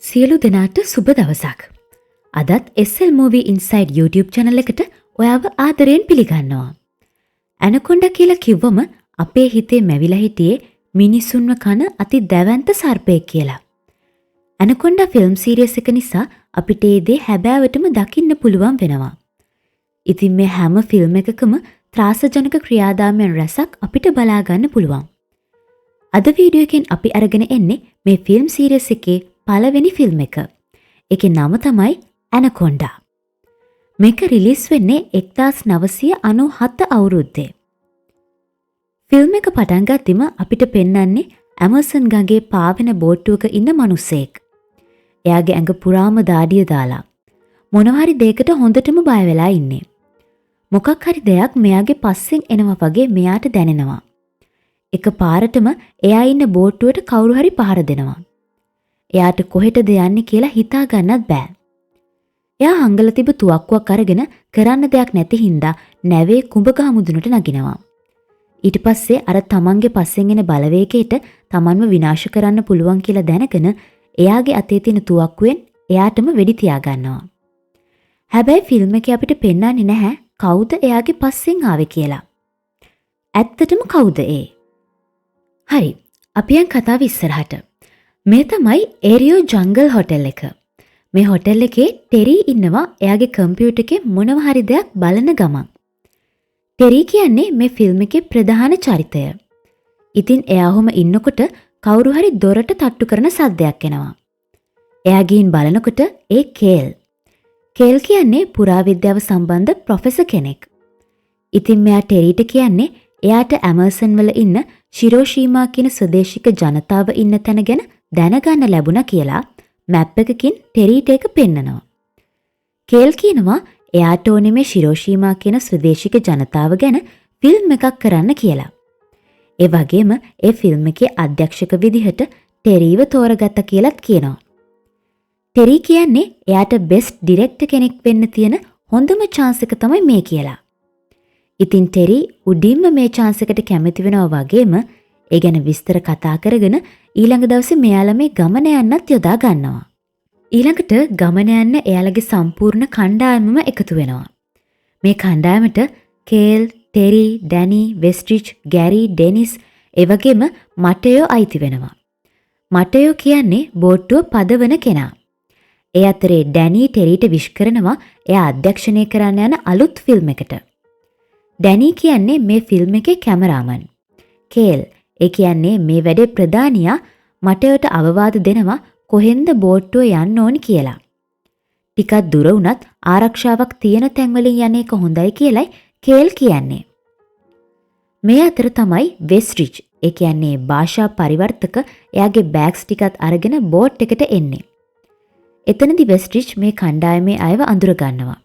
සියලු දෙනාට සුබ දවසක්. අදත් SL Movie Inside YouTube channel එකට ඔයාව ආදරයෙන් පිළිගන්නවා. ඇනකොන්ඩා කියලා කිව්වම අපේ හිතේ මැවිලා හිටියේ මිනිසුන්ව කන අති දැවැන්ත සර්පයෙක් කියලා. ඇනකොන්ඩා ෆිල්ම් සීරීස් එක නිසා අපිට ඒ දේ හැබෑවටම දකින්න පුළුවන් වෙනවා. ඉතින් මේ හැම ෆිල්ම් එකකම ත්‍රාසජනක ක්‍රියාදාමයන් රැසක් අපිට බලා ගන්න පුළුවන්. අද වීඩියෝ එකෙන් අපි අරගෙන එන්නේ මේ ෆිල්ම් සීරීස් එකේ පළවෙනි ෆිල්ම් එක. ඒකේ නම තමයි ඇනකොන්ඩා. මේක රිලීස් වෙන්නේ 1997 අවුරුද්දේ. ෆිල්ම් එක පටන් ගත්තිම අපිට පෙන්වන්නේ ඇමසන් ගඟේ පාවෙන බෝට්ටුවක ඉන්න මිනිස්සෙක්. එයාගේ ඇඟ පුරාම දාඩිය දාලා මොනවා හරි දෙයකට හොඳටම බය වෙලා ඉන්නේ. මොකක් හරි දෙයක් මෙයාගේ පස්සෙන් එනවා වගේ මෙයාට දැනෙනවා. එක පාරටම එයා ඉන්න බෝට්ටුවට කවුරු හරි පහර දෙනවා. එයාට කොහෙටද යන්නේ කියලා හිතා ගන්නත් බෑ. එයා හංගල තිබ තුවක්කුවක් අරගෙන කරන්න දෙයක් නැති හින්දා නැවේ කුඹගහ මුදුනට නගිනවා. ඊට පස්සේ අර තමන්ගේ පස්සෙන් එන බලවේගයට තමන්ව විනාශ කරන්න පුළුවන් කියලා දැනගෙන එයාගේ අතේ තියෙන තුවක්කුවෙන් එයාටම වෙඩි තියා ගන්නවා. හැබැයි ෆිල්ම් එකේ අපිට පෙන්වන්නේ නැහැ කවුද එයාගේ පස්සෙන් ආවේ කියලා. ඇත්තටම කවුද ඒ? හරි, අපි යන් කතාව ඉස්සරහට. මේ තමයි ඒරියෝ ජංගල් හොටෙල් එක. මේ හොටෙල් එකේ ටෙරි ඉන්නවා එයාගේ කම්පියුටර් එකේ මොනවා හරි දෙයක් බලන ගමන්. ටෙරි කියන්නේ මේ ෆිල්ම් එකේ ප්‍රධාන චරිතය. ඉතින් එයාහොම ඉන්නකොට කවුරු හරි දොරට තට්ටු කරන සද්දයක් එනවා. එයා ගිහින් බලනකොට ඒ කේල්. කේල් කියන්නේ පුරාවිද්‍යාව සම්බන්ධ ප්‍රොෆෙසර් කෙනෙක්. ඉතින් මෙයා ටෙරිට කියන්නේ එයාට ඇමර්සන් වල ඉන්න ශිරෝෂීමා කියන ස්වදේශික ජනතාව ඉන්න තැන ගැන දැනගන්න ලැබුණා කියලා මැප් එකකින් ටෙරිට ඒක පෙන්නනවා. කේල් කියනවා එයාට ඕනේ මේ ශිරෝෂීමා කියන ස්වදේශික ජනතාව ගැන ෆිල්ම් එකක් කරන්න කියලා. ඒ වගේම ඒ ෆිල්ම් එකේ අධ්‍යක්ෂක විදිහට ටෙරිව තෝරගත්ත කියලාත් කියනවා. ටෙරි කියන්නේ එයාට බෙස්ට් ඩිරෙක්ටර් කෙනෙක් වෙන්න තියෙන හොඳම chance එක තමයි මේ කියලා. ඉතින් ටෙරි උඩින්ම මේ chance එකට කැමති වෙනවා වගේම ඒ ගැන විස්තර කතා කරගෙන ඊළඟ දවසේ මෙයාලා මේ ගමන යන්නත් යොදා ගන්නවා. ඊළඟට ගමන යන්න එයාලගේ සම්පූර්ණ කණ්ඩායමම එකතු වෙනවා. මේ කණ්ඩායමට කේල්, ටෙරි, ඩැනි, වෙස්ට්‍රිච්, ගැරි, ඩෙනිස් ඒ වගේම මටයෝ අයිති වෙනවා. මටයෝ කියන්නේ බෝට්ටුව පදවන කෙනා. ඒ අතරේ ඩැනි ටෙරිට විශ් කරනවා එයා අධ්‍යක්ෂණය කරන්න යන අලුත් ෆිල්ම් එකට. ඩැනි කියන්නේ මේ ෆිල්ම් එකේ කැමරාමන්. කේල් ඒ කියන්නේ මේ වැඩේ ප්‍රධානියා මටයට අවවාද දෙනවා කොහෙන්ද බෝට්ටුව යන්න ඕනි කියලා. ටිකක් දුර වුණත් ආරක්ෂාවක් තියෙන තැන් වලින් යන එක හොඳයි කියලයි කේල් කියන්නේ. මේ අතර තමයි වෙස්ට්‍රිච් ඒ කියන්නේ භාෂා පරිවර්තක එයාගේ බෑග්ස් ටිකත් අරගෙන බෝට් එකට එන්නේ. එතනදි වෙස්ට්‍රිච් මේ කණ්ඩායමේ අයව අඳුර ගන්නවා.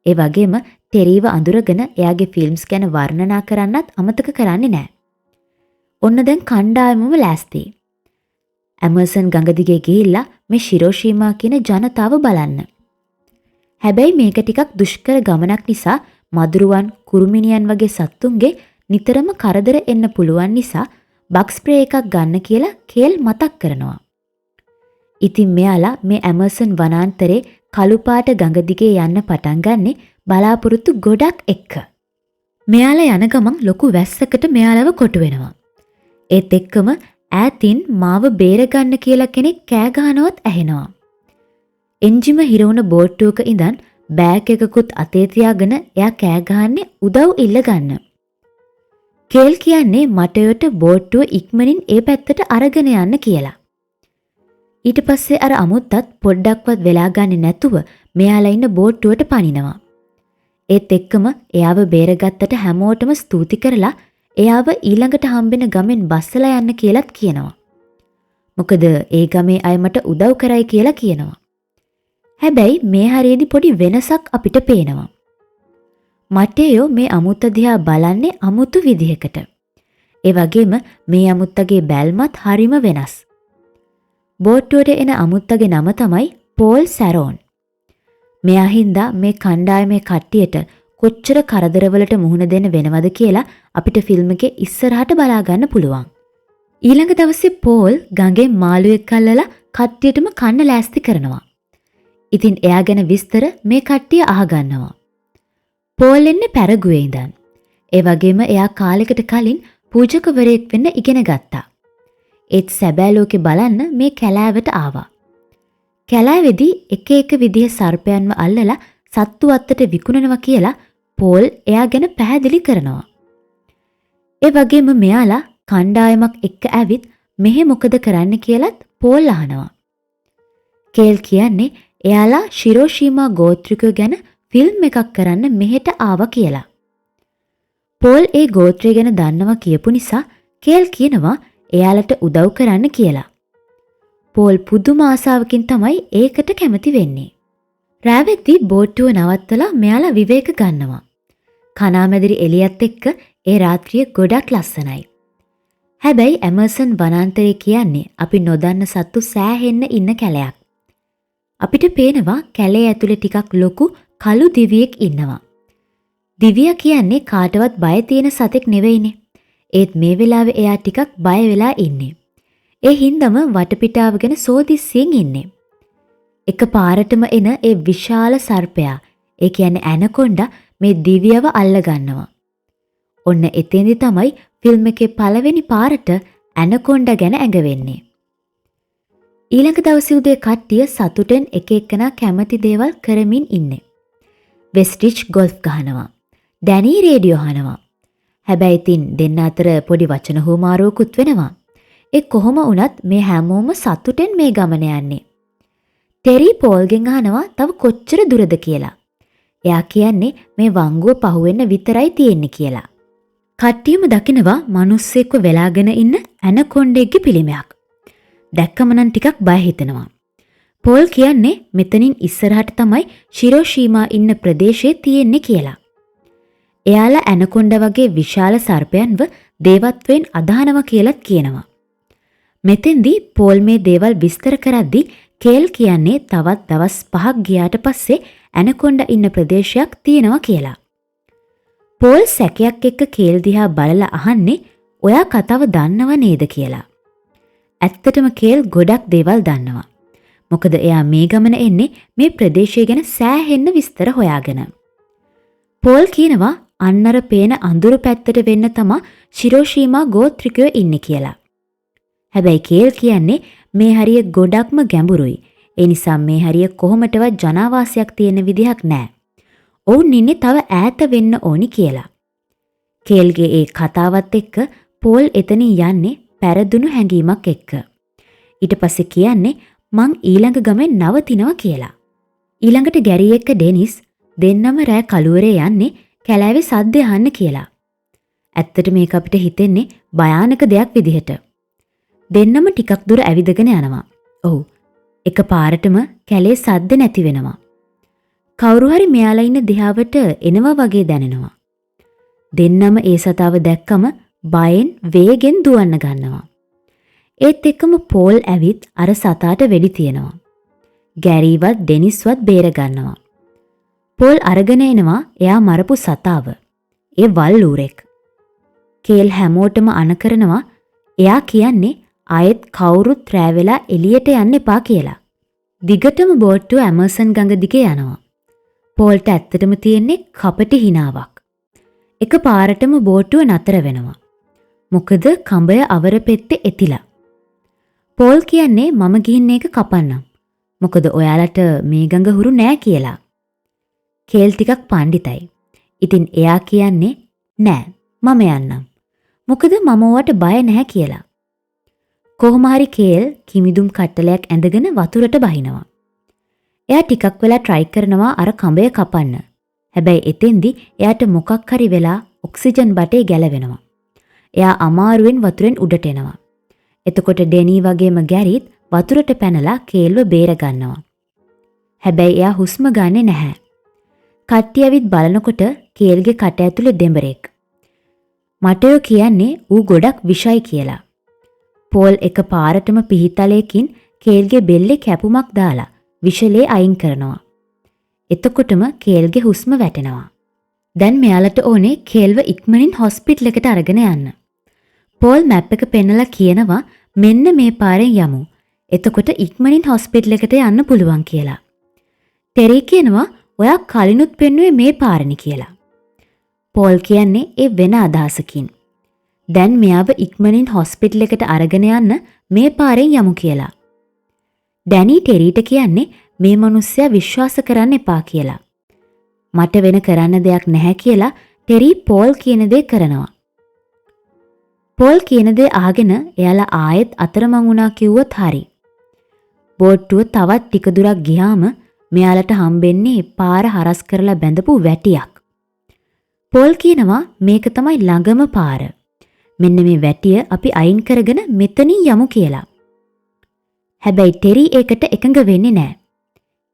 ඒ වගේම ටෙරිව අඳුරගෙන එයාගේ ෆිල්ම්ස් ගැන වර්ණනා කරන්නත් අමතක කරන්නේ නැහැ. ඔන්න දැන් කණ්ඩායමම ලෑස්ති. ඇමර්සන් ගඟ දිගේ ගිහිල්ලා මේ ශිරෝෂීමා කියන ජනතාව බලන්න. හැබැයි මේක ටිකක් දුෂ්කර ගමනක් නිසා මදුරුවන්, කුරුමිනියන් වගේ සත්තුන්ගේ නිතරම කරදර එන්න පුළුවන් නිසා බග් ස්ප්‍රේ එකක් ගන්න කියලා කේල් මතක් කරනවා. ඉතින් මෙයාලා මේ ඇමර්සන් වනාන්තරේ කළු පාට ගඟ දිගේ යන්න පටන් ගන්නේ බලාපොරොත්තු ගොඩක් එක්ක. මෙයාලා යන ගමන් ලොකු වැස්සකට මෙයාලව කොටු වෙනවා. ඒත් එක්කම ඈතින් මාව බේරගන්න කියලා කෙනෙක් කෑ ගහනවත් ඇහෙනවා. එන්ජිම හිරවුණ බෝට්ටුවක ඉඳන් බෑග් එකකුත් අතේ තියාගෙන එයා කෑ ගහන්නේ උදව් ඉල්ල ගන්න. කේල් කියන්නේ මටයට බෝට්ටුව ඉක්මනින් ඒ පැත්තට අරගෙන යන්න කියලා. ඊට පස්සේ අර අමුත්තත් පොඩ්ඩක්වත් වෙලා ගන්නේ නැතුව මෙයාලා ඉන්න බෝට්ටුවට පනිනවා. ඒත් එක්කම එයාව බේරගත්තට හැමෝටම ස්තුති කරලා එයාව ඊළඟට හම්බෙන ගමෙන් බස්සලා යන්න කියලාත් කියනවා. මොකද ඒ ගමේ අය මට උදව් කරයි කියලා කියනවා. හැබැයි මේ හරියේදී පොඩි වෙනසක් අපිට පේනවා. මටයෝ මේ අමුත්ත දිහා බලන්නේ අමුතු විදිහකට. ඒ වගේම මේ අමුත්තගේ බැල්මත් හරිම වෙනස්. බෝට්ටුවට එන අමුත්තගේ නම තමයි පෝල් සැරෝන්. මෙයා හින්දා මේ කණ්ඩායමේ කට්ටියට කොච්චර කරදරවලට මුහුණ දෙන්න වෙනවද කියලා අපිට ෆිල්ම් එකේ ඉස්සරහට බලා ගන්න පුළුවන්. ඊළඟ දවසේ පෝල් ගඟේ මාළුවෙක් අල්ලලා කට්ටියටම කන්න ලෑස්ති කරනවා. ඉතින් එයා ගැන විස්තර මේ කට්ටිය අහගන්නවා. පෝල් එන්නේ පැරගුවේ ඉඳන්. ඒ වගේම එයා කාලෙකට කලින් පූජකවරයෙක් වෙන්න ඉගෙන ගත්තා. ඒත් සැබෑ ලෝකේ බලන්න මේ කැලෑවට ආවා. කැලෑවේදී එක එක විදිහේ සර්පයන්ව අල්ලලා සත්තු අත්තට විකුණනවා කියලා පෝල් එයා ගැන පැහැදිලි කරනවා. ඒ වගේම මෙයාලා කණ්ඩායමක් එක්ක ඇවිත් මෙහෙ මොකද කරන්න කියලත් පෝල් අහනවා. කේල් කියන්නේ එයාලා ශිරෝෂීමා ගෝත්‍රිකයෝ ගැන ෆිල්ම් එකක් කරන්න මෙහෙට ආවා කියලා. පෝල් ඒ ගෝත්‍රය ගැන දන්නවා කියපු නිසා කේල් කියනවා එයාලට උදව් කරන්න කියලා. පෝල් පුදුම ආසාවකින් තමයි ඒකට කැමති වෙන්නේ. රෑවෙද්දී බෝට්ටුව නවත්තලා මෙයාලා විවේක ගන්නවා. කනාමැදිරි එළියත් එක්ක ඒ රාත්‍රිය ගොඩක් ලස්සනයි. හැබැයි ඇමර්සන් වනාන්තරය කියන්නේ අපි නොදන්න සත්තු සෑහෙන්න ඉන්න කැලයක්. අපිට පේනවා කැලේ ඇතුලේ ටිකක් ලොකු කළු දිවියෙක් ඉන්නවා. දිවියා කියන්නේ කාටවත් බය තියෙන සතෙක් නෙවෙයිනේ. ඒත් මේ වෙලාවේ එයා ටිකක් බය වෙලා ඉන්නේ. ඒ හින්දම වටපිටාව ගැන සෝදිස්සියෙන් ඉන්නේ. එක පාරටම එන ඒ විශාල සර්පයා, ඒ කියන්නේ ඇනකොන්ඩා මේ දිවියව අල්ල ගන්නවා. ඔන්න එතෙන්දි තමයි ෆිල්ම් එකේ පළවෙනි පාරට ඇනකොන්ඩා ගැන ඇඟවෙන්නේ. ඊළඟ දවසේ උදේ කට්ටිය සතුටෙන් එක එකනා කැමති දේවල් කරමින් ඉන්නේ. වෙස්ටිච් ගොල්ෆ් ගහනවා. ඩැනී රේඩියෝ අහනවා. හැබැයි ඉතින් දෙන්න අතර පොඩි වචන හුවමාරුවකුත් වෙනවා. ඒ කොහොම වුණත් මේ හැමෝම සතුටෙන් මේ ගමන යන්නේ. ටෙරි පෝල්ගෙන් අහනවා තව කොච්චර දුරද කියලා. එයා කියන්නේ මේ වංගුව පහුවෙන්න විතරයි තියෙන්නේ කියලා. කට්ටියම දකිනවා මිනිස්සෙක්ව වෙලාගෙන ඉන්න ඇනකොන්ඩෙක්ගේ පිළිමයක්. දැක්කම නම් ටිකක් බය හිතෙනවා. පෝල් කියන්නේ මෙතනින් ඉස්සරහට තමයි ශිරෝෂීමා ඉන්න ප්‍රදේශයේ තියෙන්නේ කියලා. එයාලා ඇනකොන්ඩා වගේ විශාල සර්පයන්ව දේවත්වයෙන් අදහනවා කියලාත් කියනවා. මෙතෙන්දී පෝල් මේ දේවල් විස්තර කරද්දී කේල් කියන්නේ තවත් දවස් 5ක් ගියාට පස්සේ ඇනකොන්ඩා ඉන්න ප්‍රදේශයක් තියෙනවා කියලා. පෝල් සැකයක් එක්ක කේල් දිහා බලලා අහන්නේ ඔයා කතාව දන්නව නේද කියලා. ඇත්තටම කේල් ගොඩක් දේවල් දන්නවා. මොකද එයා මේ ගමන එන්නේ මේ ප්‍රදේශය ගැන සෑහෙන්න විස්තර හොයාගෙන. පෝල් කියනවා අන්නර පේන අඳුරු පැත්තට වෙන්න තමා ශිරෝෂීමා ගෝත්‍රිකයෝ ඉන්නේ කියලා. හැබැයි කේල් කියන්නේ මේ හරිය ගොඩක්ම ගැඹුරුයි. ඒ නිසා මේ හරිය කොහොමටවත් ජනාවාසයක් තියෙන විදිහක් නැහැ. ඔවුන් ඉන්නේ තව ඈත වෙන්න ඕනි කියලා. කේල්ගේ ඒ කතාවත් එක්ක පෝල් එතනින් යන්නේ පැරදුණු හැඟීමක් එක්ක. ඊට පස්සේ කියන්නේ මං ඊළඟ ගමෙන් නවතිනවා කියලා. ඊළඟට ගැරි එක්ක ඩෙනිස් දෙන්නම රෑ කළුවරේ යන්නේ කැලෑවේ සද්ද අහන්න කියලා. ඇත්තට මේක අපිට හිතෙන්නේ භයානක දෙයක් විදිහට. දෙන්නම ටිකක් දුර ඇවිදගෙන යනවා. ඔව්. එක පාරටම කැලේ සද්ද නැති වෙනවා. කවුරු හරි මෙයාලා ඉන්න දිහාවට එනවා වගේ දැනෙනවා. දෙන්නම ඒ සතාව දැක්කම බයෙන් වේගෙන් දුවන්න ගන්නවා. ඒත් එක්කම පෝල් ඇවිත් අර සතාට වෙඩි තියනවා. ගැරීවත් ඩෙනිස්වත් බේර ගන්නවා. පෝල් අරගෙන එනවා එයා මරපු සතාව. ඒ වල්ලූරෙක්. කේල් හැමෝටම අණ කරනවා එයා කියන්නේ ආයෙත් කවුරුත් රෑ වෙලා එළියට යන්න එපා කියලා. දිගටම බෝට්ටුව ඇමර්සන් ගඟ දිගේ යනවා. පෝල්ට ඇත්තටම තියෙන්නේ කපටි හිනාවක්. එක පාරටම බෝට්ටුව නතර වෙනවා. මොකද කඹය අවර පෙත්තේ එතිලා. පෝල් කියන්නේ මම ගිහින් ඒක කපන්නම්. මොකද ඔයාලට මේ ගඟ හුරු නෑ කියලා. කේල් ටිකක් පඬිතයි. ඉතින් එයා කියන්නේ නෑ මම යන්නම්. මොකද මම ඔයාට බය නැහැ කියලා. කොහොම හරි කේල් කිමිදුම් කට්ටලයක් ඇඳගෙන වතුරට බහිනවා. එයා ටිකක් වෙලා try කරනවා අර කඹය කපන්න. හැබැයි එතෙන්දි එයාට මොකක් හරි වෙලා ඔක්සිජන් බටේ ගැලවෙනවා. එයා අමාරුවෙන් වතුරෙන් උඩට එනවා. එතකොට ඩෙනී වගේම ගැරිත් වතුරට පැනලා කේල්ව බේර ගන්නවා. හැබැයි එයා හුස්ම ගන්නෙ නැහැ. කට්ටිය ඇවිත් බලනකොට කේල්ගේ කට ඇතුලේ දෙඹරෙක්. මටයෝ කියන්නේ ඌ ගොඩක් විෂයි කියලා. පෝල් එක පාරටම පිහිතලයකින් කේල්ගේ බෙල්ලේ කැපුමක් දාලා විෂලේ අයින් කරනවා. එතකොටම කේල්ගේ හුස්ම වැටෙනවා. දැන් මෙයාලට ඕනේ කේල්ව ඉක්මනින් හොස්පිටල් එකට අරගෙන යන්න. පෝල් මැප් එක පෙන්නලා කියනවා මෙන්න මේ පාරෙන් යමු. එතකොට ඉක්මනින් හොස්පිටල් එකට යන්න පුළුවන් කියලා. ටෙරි කියනවා ඔයා කලිනුත් පෙන්නුවේ මේ පාරණි කියලා. පෝල් කියන්නේ ඒ වෙන අදහසකින්. දැන් මෙයාව ඉක්මනින් හොස්පිටල් එකට අරගෙන යන්න මේ පාරෙන් යමු කියලා. ඩැනි ටෙරීට කියන්නේ මේ මිනිස්සයා විශ්වාස කරන්න එපා කියලා. මට වෙන කරන්න දෙයක් නැහැ කියලා ටෙරි පෝල් කියන දේ කරනවා. පෝල් කියන දේ අහගෙන එයාලා ආයෙත් අතරමං වුණා කිව්වොත් හරි. බෝට්ටුව තවත් ටික දුරක් ගියාම මෙයාලට හම්බෙන්නේ පාර හරස් කරලා බැඳපු වැටියක්. පෝල් කියනවා මේක තමයි ළඟම පාර. මෙන්න මේ වැටිය අපි අයින් කරගෙන මෙතනින් යමු කියලා. හැබැයි ටෙරි ඒකට එකඟ වෙන්නේ නැහැ.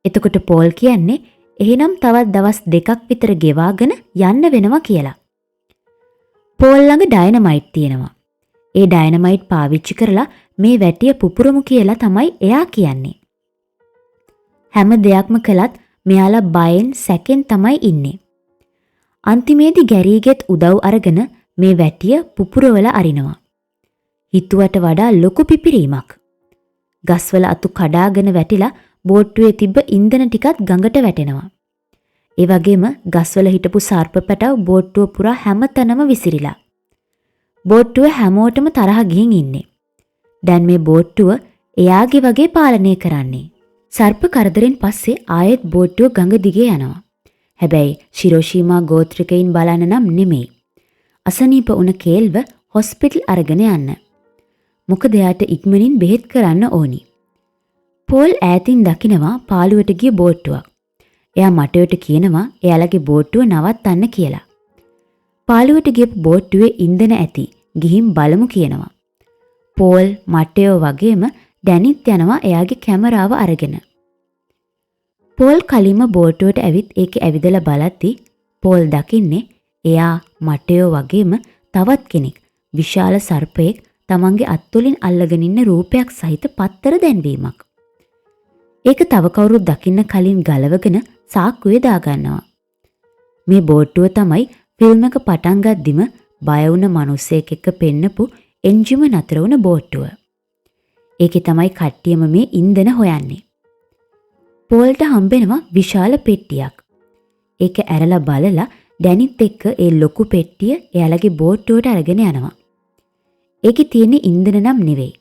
එතකොට පෝල් කියන්නේ එහෙනම් තවත් දවස් 2ක් විතර ගෙවාගෙන යන්න වෙනවා කියලා. පෝල් ළඟ ඩයනමයිට් තියෙනවා. ඒ ඩයනමයිට් පාවිච්චි කරලා මේ වැටිය පුපුරමු කියලා තමයි එයා කියන්නේ. හැම දෙයක්ම කළත් මෙයාලා බයෙන් සැකෙන් තමයි ඉන්නේ. අන්තිමේදී ගැරීගෙත් උදව් අරගෙන මේ වැටිය පුපුරවල අරිනවා. හිතුවට වඩා ලොකු පිපිරීමක්. ගස්වල අතු කඩාගෙන වැටිලා බෝට්ටුවේ තිබ්බ ඉන්ධන ටිකත් ගඟට වැටෙනවා. ඒ වගේම ගස්වල හිටපු සර්ප පැටව බෝට්ටුව පුරා හැමතැනම විසිරිලා. බෝට්ටුව හැමෝටම තරහ ගිහින් ඉන්නේ. දැන් මේ බෝට්ටුව එයාගේ වගේ පාලනය කරන්නේ. සර්ප කරදරෙන් පස්සේ ආයෙත් බෝට්ටුව ගඟ දිගේ යනවා. හැබැයි ශිරෝෂීමා ගෝත්‍රිකයින් බලන්න නම් නෙමෙයි. අසනීප වුණ කේල්ව හොස්පිටල් අරගෙන යන්න. මොකද එයාට ඉක්මනින් බෙහෙත් කරන්න ඕනි. පෝල් ඈතින් දකිනවා පාළුවට ගිය බෝට්ටුවක්. එයා මටයට කියනවා එයාලගේ බෝට්ටුව නවත්තන්න කියලා. පාළුවට ගියපු බෝට්ටුවේ ඉන්ධන ඇති. ගිහින් බලමු කියනවා. පෝල් මටයෝ වගේම ඩැනිත් යනවා එයාගේ කැමරාව අරගෙන. පෝල් කලින්ම බෝට්ටුවට ඇවිත් ඒකේ ඇවිදලා බලද්දි පෝල් දකින්නේ එයා මටයෝ වගේම තවත් කෙනෙක් විශාල සර්පයෙක් තමන්ගේ අත්වලින් අල්ලගෙන ඉන්න රූපයක් සහිත පත්තර දැන්වීමක්. ඒක තව කවුරුත් දකින්න කලින් ගලවගෙන සාක්කුවේ දාගන්නවා. මේ බෝට්ටුව තමයි ෆිල්ම් එක පටන් ගද්දිම බය වුණ මිනිස්සෙක් එක්ක පෙන්නපු එන්ජිම නතර වුණ බෝට්ටුව. ඒකේ තමයි කට්ටියම මේ ඉන්ධන හොයන්නේ. පෝල්ට හම්බෙනවා විශාල පෙට්ටියක්. ඒක ඇරලා බලලා ඩැනිත් එක්ක ඒ ලොකු පෙට්ටිය එයාලගේ බෝට්ටුවට අරගෙන යනවා. ඒකේ තියෙන ඉන්ධන නම් නෙවෙයි.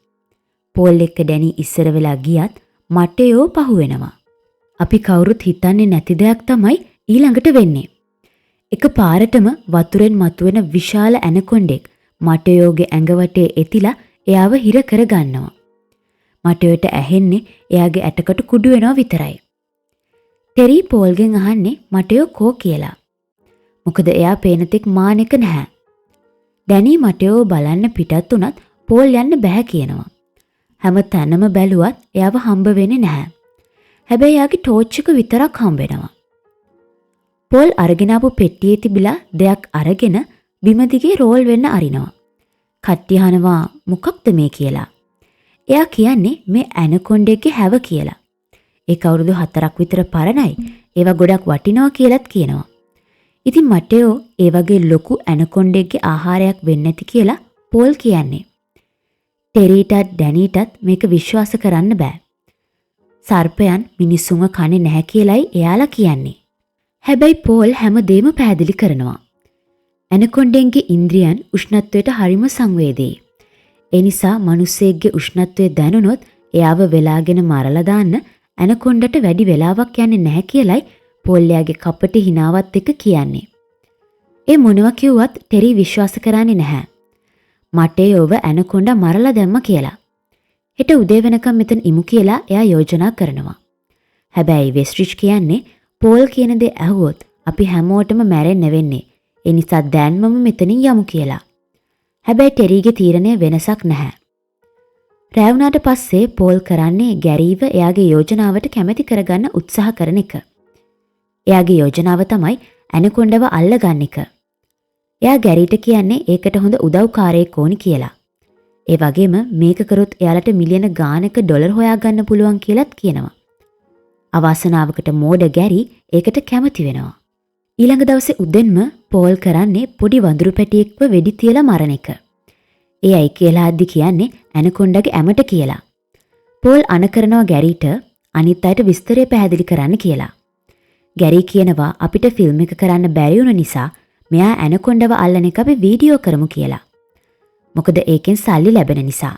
පෝල් එක්ක ඩැනි ඉස්සර වෙලා ගියත් මටයෝ පහු වෙනවා. අපි කවුරුත් හිතන්නේ නැති දෙයක් තමයි ඊළඟට වෙන්නේ. එක පාරටම වතුරෙන් මතුවෙන විශාල ඇනකොන්ඩෙක් මටයෝගේ ඇඟ වටේ එතිලා එයාව හිර කරගන්නවා. මටයෝට ඇහෙන්නේ එයාගේ ඇටකට කුඩු වෙනවා විතරයි. ටෙරි පෝල්ගෙන් අහන්නේ මටයෝ කෝ කියලා. මොකද එයා පේන තෙක් මානෙක නැහැ. ඩැනි මටයෝ බලන්න පිටත් උනත් පෝල් යන්න බෑ කියනවා. හැම තැනම බැලුවත් එයාව හම්බ වෙන්නේ නැහැ. හැබැයි එයාගේ ටෝච් එක විතරක් හම්බ වෙනවා. පෝල් අරගෙන ආපු පෙට්ටියේ තිබිලා දෙයක් අරගෙන බිම දිගේ රෝල් වෙන්න අරිනවා. කට්ටිය අහනවා මොකක්ද මේ කියලා. එයා කියන්නේ මේ ඇනකොන්ඩෙක්ගේ හැව කියලා. ඒක අවුරුදු 4ක් විතර පරණයි. ඒවා ගොඩක් වටිනවා කියලාත් කියනවා. ඉතින් මටයෝ ඒ වගේ ලොකු ඇනකොන්ඩෙක්ගේ ආහාරයක් වෙන්නේ නැති කියලා පෝල් කියන්නේ. ටෙරීටත් ඩැනීටත් මේක විශ්වාස කරන්න බෑ. සර්පයන් මිනිස්සුන්ව කන්නේ නැහැ කියලයි එයාලා කියන්නේ. හැබැයි පෝල් හැමදේම පැහැදිලි කරනවා. ඇනකොන්ඩෙන්ගේ ඉන්ද්‍රියන් උෂ්ණත්වයට හරිම සංවේදී. ඒ නිසා මිනිස්සෙක්ගේ උෂ්ණත්වය දැනුනොත් එයාව වෙලාගෙන මරලා දාන්න ඇනකොන්ඩට වැඩි වෙලාවක් යන්නේ නැහැ කියලයි පෝල්යාගේ කපටි හිනාවත් එක්ක කියන්නේ. ඒ මොනවා කිව්වත් ටෙරි විශ්වාස කරන්නේ නැහැ. මටයෝව ඇනකොන්ඩා මරලා දැම්ම කියලා. හෙට උදේ වෙනකම් මෙතන ඉමු කියලා එයා යෝජනා කරනවා. හැබැයි වෙස්ට්‍රිච් කියන්නේ පෝල් කියන දේ ඇහුවොත් අපි හැමෝටම මැරෙන්න වෙන්නේ. ඒ නිසා දැන්මම මෙතනින් යමු කියලා. හැබැයි ටෙරිගේ තීරණය වෙනසක් නැහැ. රැ වුණාට පස්සේ පෝල් කරන්නේ ගැරීව එයාගේ යෝජනාවට කැමැති කරගන්න උත්සාහ කරන එක. එයාගේ යෝජනාව තමයි ඇනකොන්ඩව අල්ලගන්න එක. එයා ගැරීට කියන්නේ ඒකට හොඳ උදව්කාරයෙක් ඕනි කියලා. ඒ වගේම මේක කරොත් එයාලට මිලියන ගානක ඩොලර් හොයාගන්න පුළුවන් කියලාත් කියනවා. අවාසනාවකට මෝඩ ගැරි ඒකට කැමති වෙනවා. ඊළඟ දවසේ උදෙන්ම පෝල් කරන්නේ පොඩි වඳුරු පැටියෙක්ව වෙඩි තියලා මරණ එක. ඒ අයි කියලා අද්දි කියන්නේ ඇනකොන්ඩගේ ඇමට කියලා. පෝල් අණ කරනවා ගැරීට අනිත් අයට විස්තරය පැහැදිලි කරන්න කියලා. ගැරී කියනවා අපිට ෆිල්ම් එක කරන්න බැරි වුණ නිසා මෙයා ඇනකොන්ඩව අල්ලන එක අපි වීඩියෝ කරමු කියලා. මොකද ඒකෙන් සල්ලි ලැබෙන නිසා.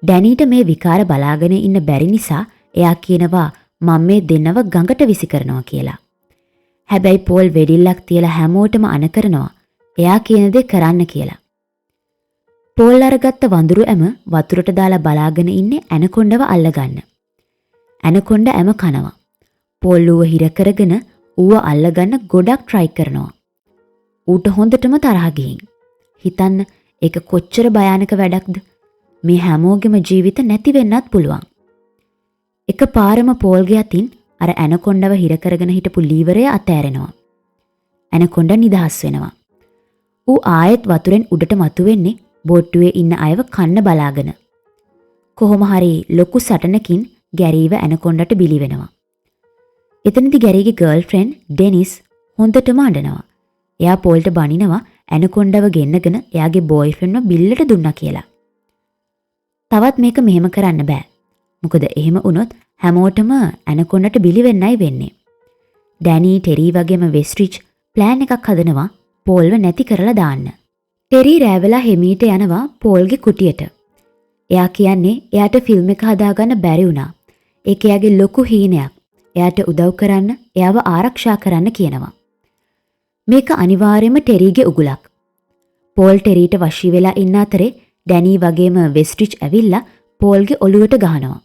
ඩැනීට මේ විකාර බලාගෙන ඉන්න බැරි නිසා එයා කියනවා මම මේ දෙන්නව ගඟට විසි කරනවා කියලා. හැබැයි පෝල් වෙඩිල්ලක් තියලා හැමෝටම අණ කරනවා එයා කියන දේ කරන්න කියලා. පෝල් අරගත්ත වඳුරු ඇම වතුරට දාලා බලාගෙන ඉන්නේ ඇනකොන්ඩව අල්ලගන්න. ඇනකොන්ඩ ඇම කනවා. පෝල් ඌව හිර කරගෙන ඌව අල්ලගන්න ගොඩක් try කරනවා. ඌට හොඳටම තරහ ගිහින්. හිතන්න ඒක කොච්චර භයානක වැඩක්ද? මේ හැමෝගෙම ජීවිත නැති වෙන්නත් පුළුවන්. එකපාරම පෝල්ගේ අතින් අර ඇනකොන්ඩව හිර කරගෙන හිටපු ලීවරය අතෑරෙනවා. ඇනකොන්ඩ නිදහස් වෙනවා. ඌ ආයෙත් වතුරෙන් උඩට මතුවෙන්නේ බෝට්ටුවේ ඉන්න අයව කන්න බලාගෙන. කොහොම හරි ලොකු සටනකින් ගැරීව ඇනකොන්ඩට බිලි වෙනවා. එතනදි ගැරීගේ ගර්ල්ෆ්‍රෙන්ඩ් ඩෙනිස් හොඳටම අඬනවා. එයා පෝල්ට බනිනවා ඇනකොන්ඩව ගෙන්නගෙන එයාගේ බොයිෆ්‍රෙන්ඩ්ව බිල්ලට දුන්නා කියලා. තවත් මේක මෙහෙම කරන්න බෑ. මොකද එහෙම වුණොත් හැමෝටම ඇනකොන්ඩට බිලි වෙන්නයි වෙන්නේ. ඩැනී ටෙරි වගේම වෙස්ට්‍රිච් ප්ලෑන් එකක් හදනවා පෝල්ව නැති කරලා දාන්න. ටෙරි රෑවෙලා හෙමීට යනවා පෝල්ගේ කුටියට. එයා කියන්නේ එයාට ෆිල්ම් එක හදාගන්න බැරි වුණා. ඒක එයාගේ ලොකු හීනයක්. එයාට උදව් කරන්න, එයාව ආරක්ෂා කරන්න කියනවා. මේක අනිවාර්යයෙන්ම ටෙරිගේ උගුලක්. පෝල් ටෙරීට වශී වෙලා ඉන්න අතරේ ඩැනී වගේම වෙස්ට්‍රිච් ඇවිල්ලා පෝල්ගේ ඔළුවට ගහනවා.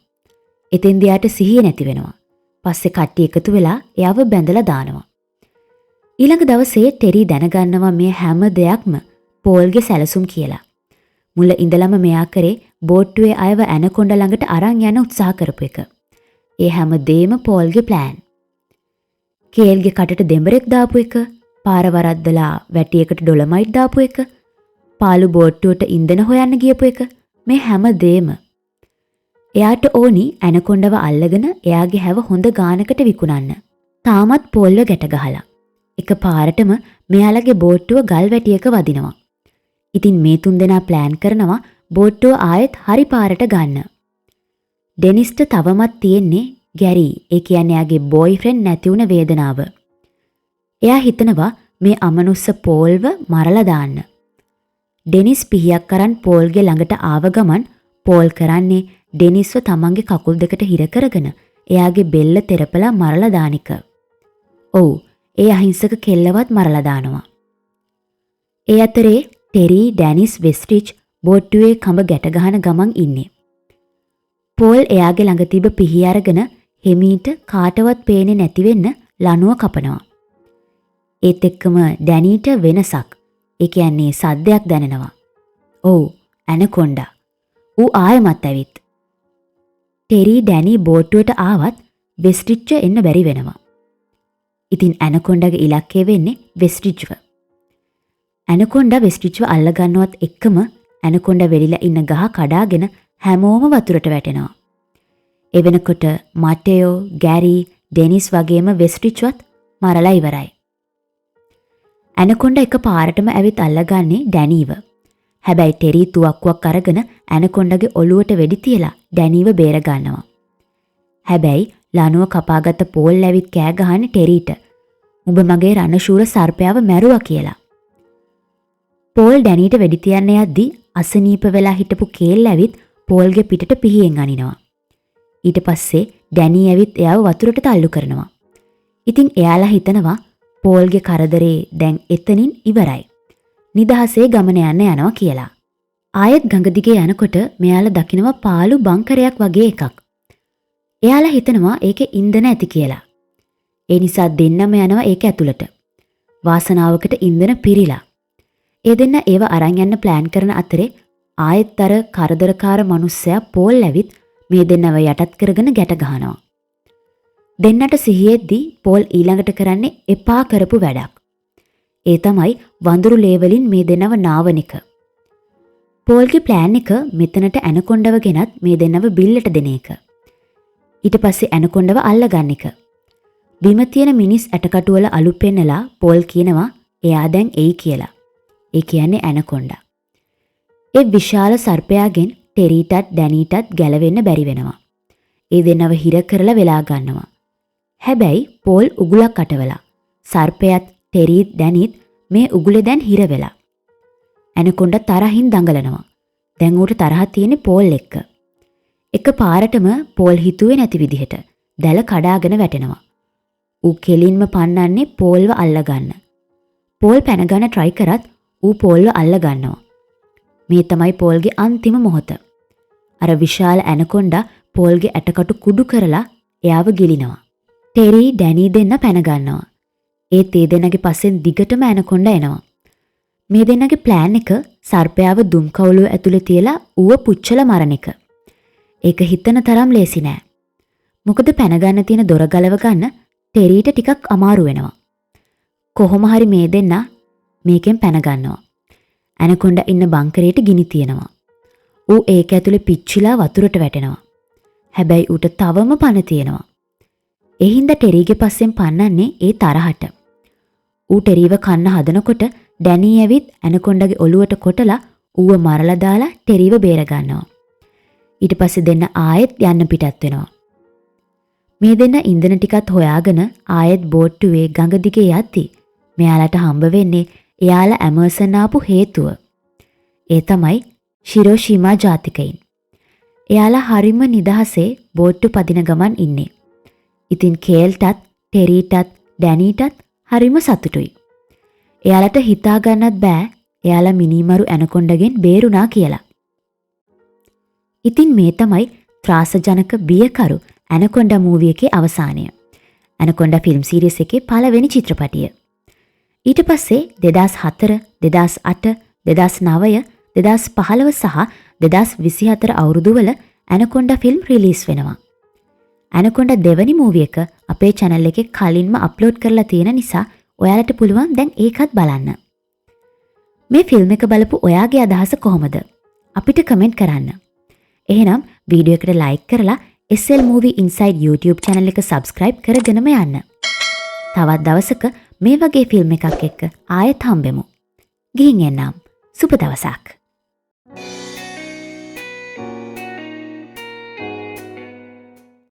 එතෙන්දී එයාට සිහිය නැති වෙනවා. පස්සේ කට්ටිය එකතු වෙලා එයාව බැඳලා දානවා. ඊළඟ දවසේ ටෙරි දැනගන්නවා මේ හැම දෙයක්ම පෝල්ගේ සැලසුම් කියලා. මුල ඉඳලම මෙයා කරේ බෝට්ටුවේ අයව ඇනකොන්ඩ ළඟට අරන් යන උත්සාහ කරපු එක. ඒ හැම දෙයක්ම පෝල්ගේ ප්ලෑන්. කේල්ගේ කටට දෙඹරෙක් දාපු එක, පාර වරද්දලා වැටියකට ඩොලමයිට් දාපු එක, පාළු බෝට්ටුවට ඉන්ධන හොයන්න ගියපු එක, මේ හැම දෙයක්ම. එයාට ඕනි ඇනකොන්ඩව අල්ලගෙන එයාගේ හැව හොඳ ගානකට විකුණන්න. තාමත් පෝල්ව ගැට ගහලා. එක පාරටම මෙයාලගේ බෝට්ටුව ගල් වැටියක වදිනවා. ඉතින් මේ තුන්දෙනා ප්ලෑන් කරනවා බෝට්ටුව ආයෙත් හරි පාරට ගන්න. ඩෙනිස්ට තවමත් තියෙන්නේ ගැරී, ඒ කියන්නේ එයාගේ බොයිෆ්‍රෙන්ඩ් නැති වුණ වේදනාව. එයා හිතනවා මේ අමනුස්ස පෝල්ව මරලා දාන්න. ඩෙනිස් පිහියක් කරන් පෝල්ගේ ළඟට ආව ගමන් පෝල් කරන්නේ ඩෙනිස්ව තමන්ගේ කකුල් දෙකට හිර කරගෙන එයාගේ බෙල්ල තෙරපලා මරලා දාන එක. ඔව්, ඒ අහිංසක කෙල්ලවත් මරලා දානවා. ඒ අතරේ ටෙරි, ඩැනිස්, වෙස්ට්‍රිච් බෝට්ටුවේ කඹ ගැට ගහන ගමන් ඉන්නේ. පෝල් එයාගේ ළඟ තිබ්බ පිහි අරගෙන හෙමීට කාටවත් පේන්නේ නැති වෙන්න ලණුව කපනවා. ඒත් එක්කම ඩැනීට වෙනසක්. ඒ කියන්නේ සද්දයක් දැනෙනවා. ඔව්, ඇනකොන්ඩා. ඌ ආයෙමත් ඇවිත්. ටෙරි ඩැනී බෝට්ටුවට ආවත් වෙස්ට්‍රිච්ව එන්න බැරි වෙනවා. ඉතින් ඇනකොන්ඩගේ ඉලක්කය වෙන්නේ වෙස්ට්‍රිච්ව. ඇනකොන්ඩා වෙස්ට්‍රිච්ව අල්ලගන්නවත් එක්කම ඇනකොන්ඩා වෙලිලා ඉන්න ගහ කඩාගෙන හැමෝම වතුරට වැටෙනවා. ඒ වෙනකොට මටෙයෝ, ගැරි, ඩෙනිස් වගේම වෙස්ට්‍රිච්වත් මරලා ඉවරයි. ඇනකොන්ඩා එක පාරටම ඇවිත් අල්ලගන්නේ ඩැනීව. හැබැයි ටෙරි තුවක්කුවක් අරගෙන ඇනකොන්ඩගේ ඔළුවට වෙඩි තියලා ඩැනීව බේර ගන්නවා. හැබැයි ලණුව කපාගත්ත පෝල් ඇවිත් කෑ ගහන්නේ ටෙරීට. උඹ මගේ රණශූර සර්පයාව මැරුවා කියලා. පෝල් ඩැනීට වෙඩි තියන්න යද්දි අසනීප වෙලා හිටපු කේල් ඇවිත් පෝල්ගේ පිටට පිහියෙන් අනිනවා. ඊට පස්සේ ඩැනී ඇවිත් එයාව වතුරට තල්ලු කරනවා. ඉතින් එයාලා හිතනවා පෝල්ගේ කරදරේ දැන් එතනින් ඉවරයි. නිදහසේ ගමන යන්න යනවා කියලා. ආයෙත් ගඟ දිගේ යනකොට මෙයාලා දකිනවා පාළු බංකරයක් වගේ එකක්. එයාලා හිතනවා ඒකේ ඉන්ධන ඇති කියලා. ඒ නිසා දෙන්නම යනවා ඒක ඇතුළට. වාසනාවකට ඉන්ධන පිරීලා. ඒ දෙන්න ඒව අරන් යන්න ප්ලෑන් කරන අතරේ ආයෙත් අර කරදරකාර මිනිස්සයා පෝල් ඇවිත් මේ දෙන්නව යටත් කරගෙන ගැට ගහනවා. දෙන්නට සිහියෙද්දී පෝල් ඊළඟට කරන්නේ එපා කරපු වැඩක්. ඒ තමයි වඳුරු ලේවලින් මේ දෙන්නව නාවන එක. පෝල්ගේ ප්ලෑන් එක මෙතනට ඇනකොන්ඩව ගෙනත් මේ දෙන්නව බිල්ලට දෙන එක. ඊට පස්සේ ඇනකොන්ඩව අල්ලගන්න එක. බිම තියෙන මිනිස් ඇටකටු වල අලු පෙන්නලා පෝල් කියනවා එයා දැන් එයි කියලා. ඒ කියන්නේ ඇනකොන්ඩා. ඒ විශාල සර්පයාගෙන් ටෙරීටත් ඩැනීටත් ගැලවෙන්න බැරි වෙනවා. ඒ දෙන්නව හිර කරලා වෙලා ගන්නවා. හැබැයි පෝල් උගුලක් අටවලා. සර්පයාත් ටෙරීත් ඩැනිත් මේ උගුලේ දැන් හිර වෙලා. ඇනකොන්ඩා තරහින් දඟලනවා. දැන් ඌට තරහ තියෙන්නේ පෝල් එක්ක. එක පාරටම පෝල් හිතුවේ නැති විදිහට දැල කඩාගෙන වැටෙනවා. ඌ කෙලින්ම පන්නන්නේ පෝල්ව අල්ලගන්න. පෝල් පැන ගන්න try කරත් ඌ පෝල්ව අල්ල ගන්නවා. මේ තමයි පෝල්ගේ අන්තිම මොහොත. අර විශාල ඇනකොන්ඩා පෝල්ගේ ඇටකටු කුඩු කරලා එයාව ගිලිනවා. ටෙරි ඩැනි දෙන්න පැන ගන්නවා. ඒත් ඒ දෙන්නගේ පස්සෙන් දිගටම ඇනකොන්ඩා එනවා. මේ දෙන්නගේ ප්ලෑන් එක සර්පයාව දුම් කවුළුව ඇතුලේ තියලා ඌව පුච්චලා මරණ එක. ඒක හිතන තරම් ලේසි නෑ. මොකද පැන ගන්න තියෙන දොර ගලව ගන්න ටෙරීට ටිකක් අමාරු වෙනවා. කොහොම හරි මේ දෙන්න මේකෙන් පැන ගන්නවා. ඇනකොන්ඩා ඉන්න බංකරේට ගිනි තියනවා. ඌ ඒක ඇතුලේ පිච්චිලා වතුරට වැටෙනවා. හැබැයි ඌට තවම පණ තියෙනවා. ඒ හින්දා ටෙරීගේ පස්සෙන් පන්නන්නේ ඒ තරහට. ඌ ටෙරීව කන්න හදනකොට ඩැනී ඇවිත් ඇනකොන්ඩාගේ ඔළුවට කොටලා ඌව මරලා දාලා ටෙරීව බේර ගන්නවා. ඊට පස්සේ දෙන්න ආයෙත් යන්න පිටත් වෙනවා. මේ දෙන්න ඉන්ධන ටිකත් හොයාගෙන ආයෙත් බෝට්ටුවේ ගඟ දිගේ යද්දි මෙයාලට හම්බ වෙන්නේ එයාලා ඇමර්සන් ආපු හේතුව. ඒ තමයි ශිරෝෂීමා ජාතිකයින්. එයාලා හරිම නිදහසේ බෝට්ටු පදින ගමන් ඉන්නේ. ඉතින් කේල්ටත් ටෙරීටත් ඩැනීටත් හරිම සතුටුයි. එයාලට හිතා ගන්නත් බෑ එයාලා මිනිමරු ඇනකොන්ඩගෙන් බේරුණා කියලා. ඉතින් මේ තමයි ත්‍රාසජනක බියකරු ඇනකොන්ඩා මූවි එකේ අවසානය. ඇනකොන්ඩා ෆිල්ම් සීරීස් එකේ පළවෙනි චිත්‍රපටිය. ඊට පස්සේ 2004, 2008, 2009, 2015 සහ 2024 අවුරුදුවල ඇනකොන්ඩා ෆිල්ම් රිලීස් වෙනවා. ඇනකොන්ඩා දෙවනි මූවි එක අපේ channel එකේ කලින්ම අප්ලෝඩ් කරලා තියෙන නිසා ඔයාලට පුළුවන් දැන් ඒකත් බලන්න. මේ ෆිල්ම් එක බලපු ඔයාගේ අදහස කොහොමද? අපිට කමෙන්ට් කරන්න. එහෙනම් වීඩියෝ එකට ලයික් කරලා SL Movie Inside YouTube channel එක subscribe කරගෙනම යන්න. තවත් දවසක මේ වගේ ෆිල්ම් එකක් එක්ක ආයෙත් හම්බෙමු. ගිහින් එන්නම්. සුබ දවසක්.